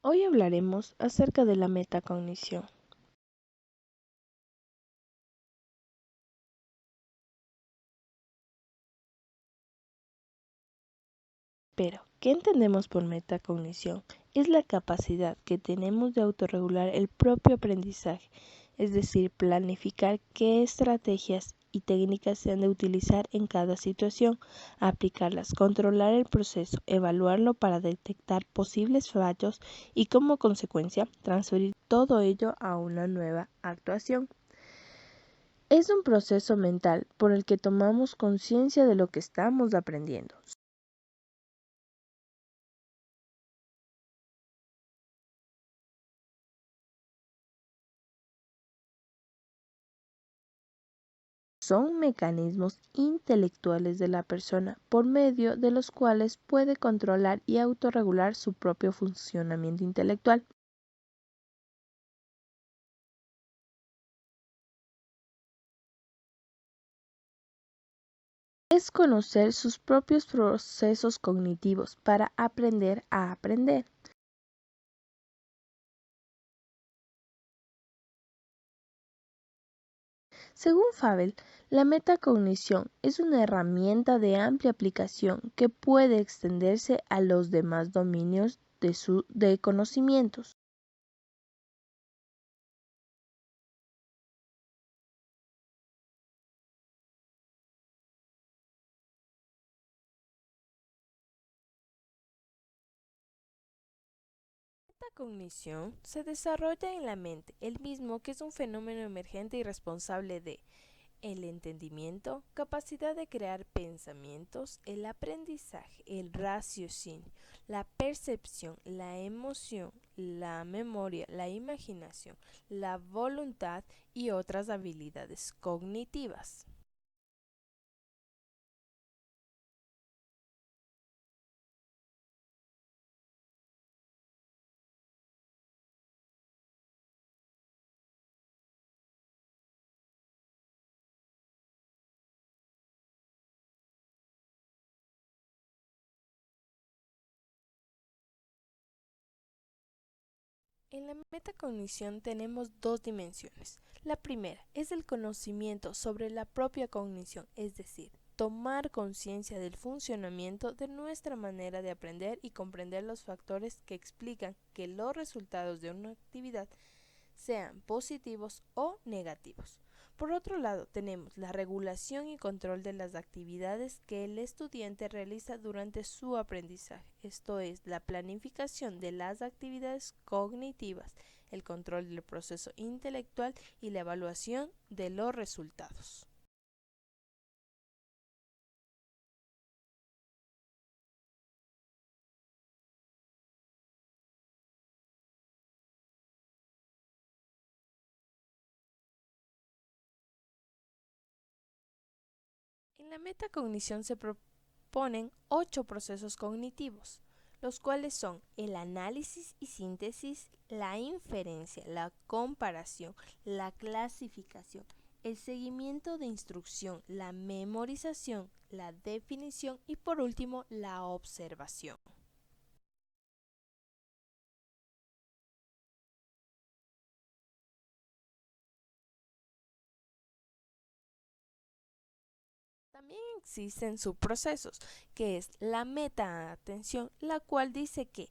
Hoy hablaremos acerca de la metacognición. Pero, ¿qué entendemos por metacognición? Es la capacidad que tenemos de autorregular el propio aprendizaje, es decir, planificar qué estrategias y técnicas se han de utilizar en cada situación, aplicarlas, controlar el proceso, evaluarlo para detectar posibles fallos y como consecuencia transferir todo ello a una nueva actuación. Es un proceso mental por el que tomamos conciencia de lo que estamos aprendiendo. Son mecanismos intelectuales de la persona por medio de los cuales puede controlar y autorregular su propio funcionamiento intelectual. Es conocer sus propios procesos cognitivos para aprender a aprender. Según Fabel, la metacognición es una herramienta de amplia aplicación que puede extenderse a los demás dominios de conocimientos. La cognición se desarrolla en la mente, el mismo que es un fenómeno emergente y responsable de el entendimiento, capacidad de crear pensamientos, el aprendizaje, el raciocinio, la percepción, la emoción, la memoria, la imaginación, la voluntad y otras habilidades cognitivas. En la metacognición tenemos dos dimensiones. La primera es el conocimiento sobre la propia cognición, es decir, tomar conciencia del funcionamiento de nuestra manera de aprender y comprender los factores que explican que los resultados de una actividad sean positivos o negativos. Por otro lado, tenemos la regulación y control de las actividades que el estudiante realiza durante su aprendizaje, esto es, la planificación de las actividades cognitivas, el control del proceso intelectual y la evaluación de los resultados. En la metacognición se proponen 8 procesos cognitivos, los cuales son el análisis y síntesis, la inferencia, la comparación, la clasificación, el seguimiento de instrucción, la memorización, la definición y por último la observación. También existen subprocesos, que es la meta-atención, la cual dice que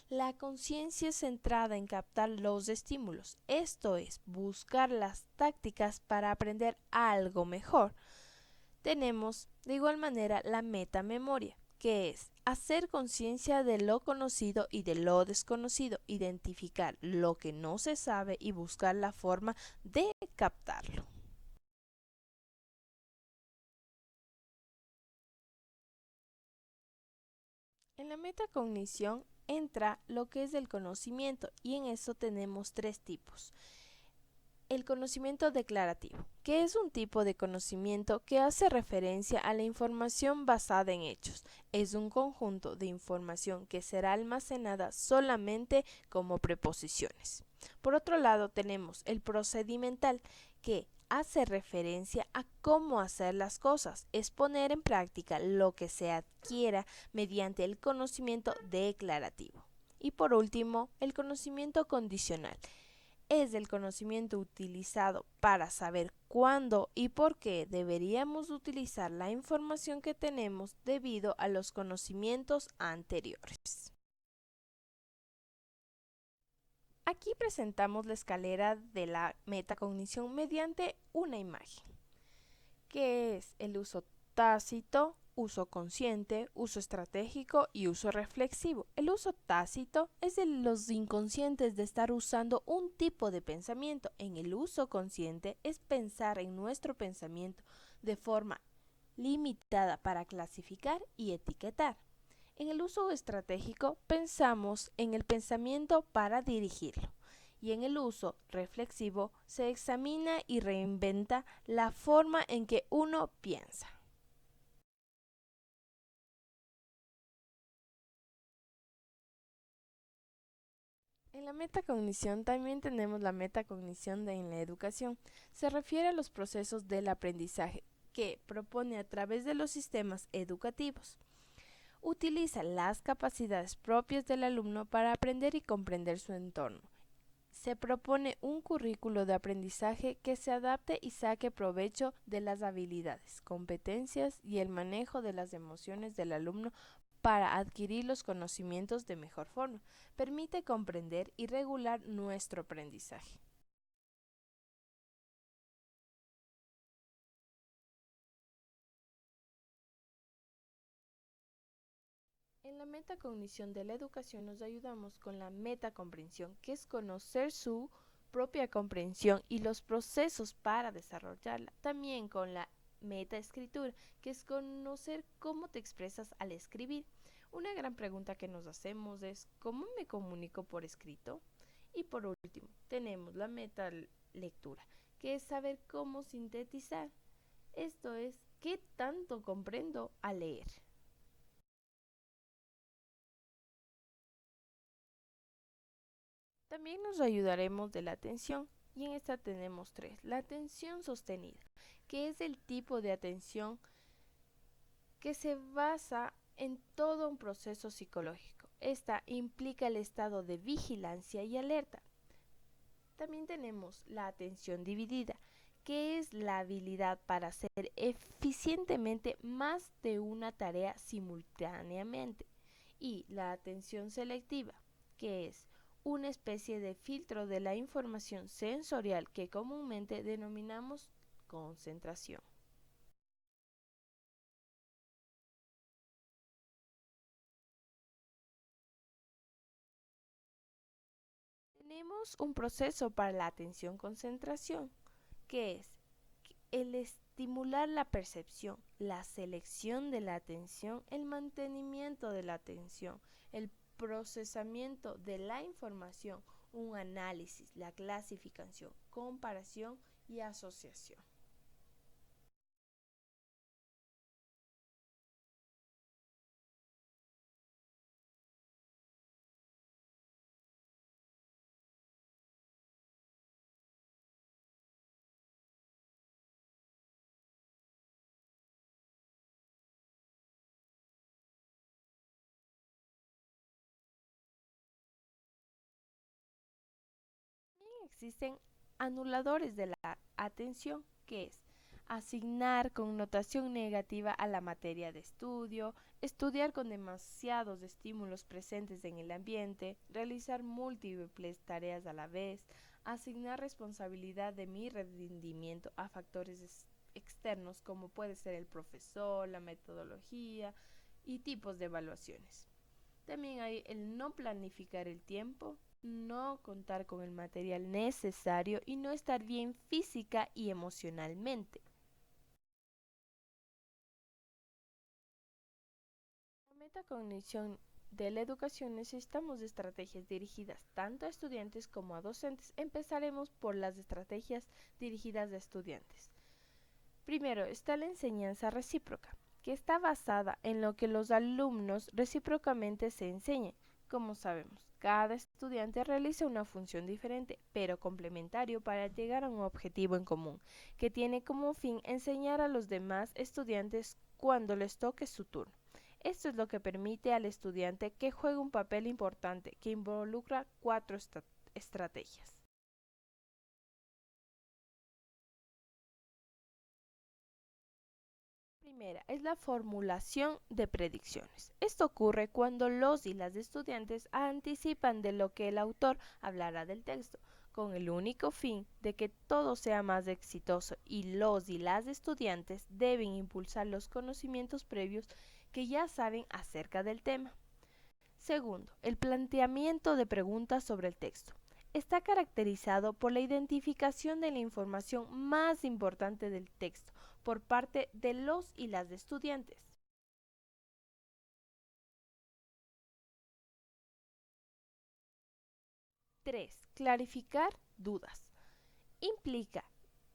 la conciencia es centrada en captar los estímulos, esto es, buscar las tácticas para aprender algo mejor. Tenemos de igual manera la metamemoria, que es hacer conciencia de lo conocido y de lo desconocido, identificar lo que no se sabe y buscar la forma de captarlo. En la metacognición entra lo que es el conocimiento y en eso tenemos tres tipos. El conocimiento declarativo, que es un tipo de conocimiento que hace referencia a la información basada en hechos. Es un conjunto de información que será almacenada solamente como preposiciones. Por otro lado, tenemos el procedimental, que hace referencia a cómo hacer las cosas, es poner en práctica lo que se adquiera mediante el conocimiento declarativo. Y por último, el conocimiento condicional. Es el conocimiento utilizado para saber cuándo y por qué deberíamos utilizar la información que tenemos debido a los conocimientos anteriores. Aquí presentamos la escalera de la metacognición mediante una imagen, que es el uso tácito, uso consciente, uso estratégico y uso reflexivo. El uso tácito es de los inconscientes de estar usando un tipo de pensamiento. En el uso consciente es pensar en nuestro pensamiento de forma limitada para clasificar y etiquetar. En el uso estratégico pensamos en el pensamiento para dirigirlo. Y en el uso reflexivo se examina y reinventa la forma en que uno piensa. En la metacognición también tenemos la metacognición en la educación. Se refiere a los procesos del aprendizaje que propone a través de los sistemas educativos. Utiliza las capacidades propias del alumno para aprender y comprender su entorno. Se propone un currículo de aprendizaje que se adapte y saque provecho de las habilidades, competencias y el manejo de las emociones del alumno para adquirir los conocimientos de mejor forma. Permite comprender y regular nuestro aprendizaje. En la metacognición de la educación nos ayudamos con la metacomprensión, que es conocer su propia comprensión y los procesos para desarrollarla. También con la metaescritura, que es conocer cómo te expresas al escribir. Una gran pregunta que nos hacemos es ¿cómo me comunico por escrito? Y por último, tenemos la metalectura, que es saber cómo sintetizar. Esto es, ¿qué tanto comprendo al leer? También nos ayudaremos de la atención y en esta tenemos tres. La atención sostenida, que es el tipo de atención que se basa en todo un proceso psicológico. Esta implica el estado de vigilancia y alerta. También tenemos la atención dividida, que es la habilidad para hacer eficientemente más de una tarea simultáneamente. Y la atención selectiva, que es una especie de filtro de la información sensorial que comúnmente denominamos concentración. Tenemos un proceso para la atención-concentración, que es el estimular la percepción, la selección de la atención, el mantenimiento de la atención, el procesamiento de la información, un análisis, la clasificación, comparación y asociación. Existen anuladores de la atención, que es asignar connotación negativa a la materia de estudio, estudiar con demasiados estímulos presentes en el ambiente, realizar múltiples tareas a la vez, asignar responsabilidad de mi rendimiento a factores externos como puede ser el profesor, la metodología y tipos de evaluaciones. También hay el no planificar el tiempo, no contar con el material necesario y no estar bien física y emocionalmente. La metacognición de la educación necesitamos de estrategias dirigidas tanto a estudiantes como a docentes. Empezaremos por las estrategias dirigidas a estudiantes. Primero está la enseñanza recíproca, que está basada en lo que los alumnos recíprocamente se enseñan. Como sabemos, cada estudiante realiza una función diferente, pero complementario para llegar a un objetivo en común, que tiene como fin enseñar a los demás estudiantes cuando les toque su turno. Esto es lo que permite al estudiante que juegue un papel importante que involucra 4 estrategias. Primera es la formulación de predicciones. Esto ocurre cuando los y las estudiantes anticipan de lo que el autor hablará del texto, con el único fin de que todo sea más exitoso, y los y las estudiantes deben impulsar los conocimientos previos que ya saben acerca del tema. Segundo, el planteamiento de preguntas sobre el texto. Está caracterizado por la identificación de la información más importante del texto por parte de los y las estudiantes. 3. Clarificar dudas. Implica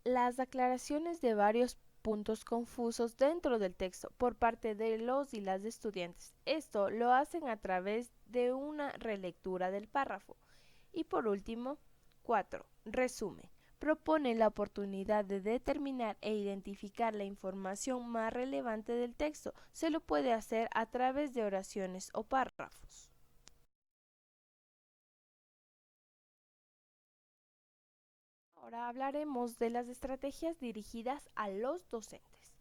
las aclaraciones de varios puntos confusos dentro del texto por parte de los y las estudiantes. Esto lo hacen a través de una relectura del párrafo. Y por último, 4. Resumen. Propone la oportunidad de determinar e identificar la información más relevante del texto. Se lo puede hacer a través de oraciones o párrafos. Ahora hablaremos de las estrategias dirigidas a los docentes.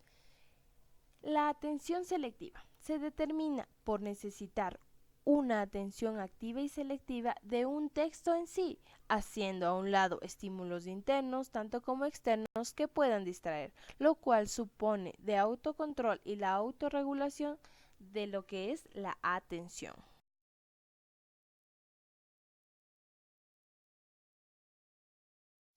La atención selectiva se determina por necesitar una atención activa y selectiva de un texto en sí, haciendo a un lado estímulos internos tanto como externos que puedan distraer, lo cual supone de autocontrol y la autorregulación de lo que es la atención.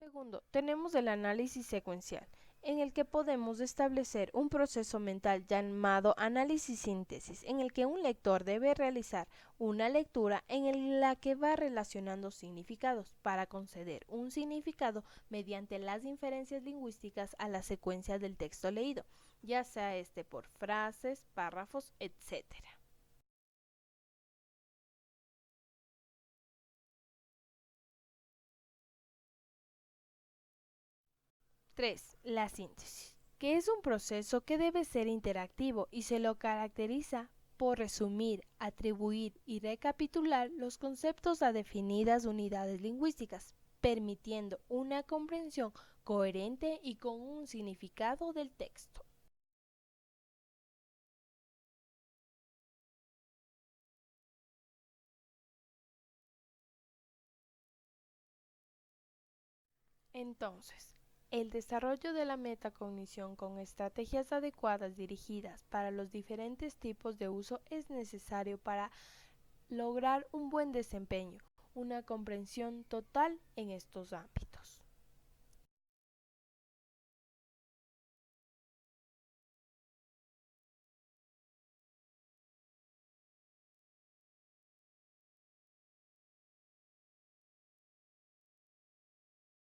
Segundo, tenemos el análisis secuencial, en el que podemos establecer un proceso mental llamado análisis-síntesis, en el que un lector debe realizar una lectura en la que va relacionando significados para conceder un significado mediante las inferencias lingüísticas a la secuencia del texto leído, ya sea este por frases, párrafos, etcétera. 3. La síntesis, que es un proceso que debe ser interactivo y se lo caracteriza por resumir, atribuir y recapitular los conceptos a definidas unidades lingüísticas, permitiendo una comprensión coherente y con un significado del texto. Entonces, el desarrollo de la metacognición con estrategias adecuadas dirigidas para los diferentes tipos de uso es necesario para lograr un buen desempeño, una comprensión total en estos ámbitos.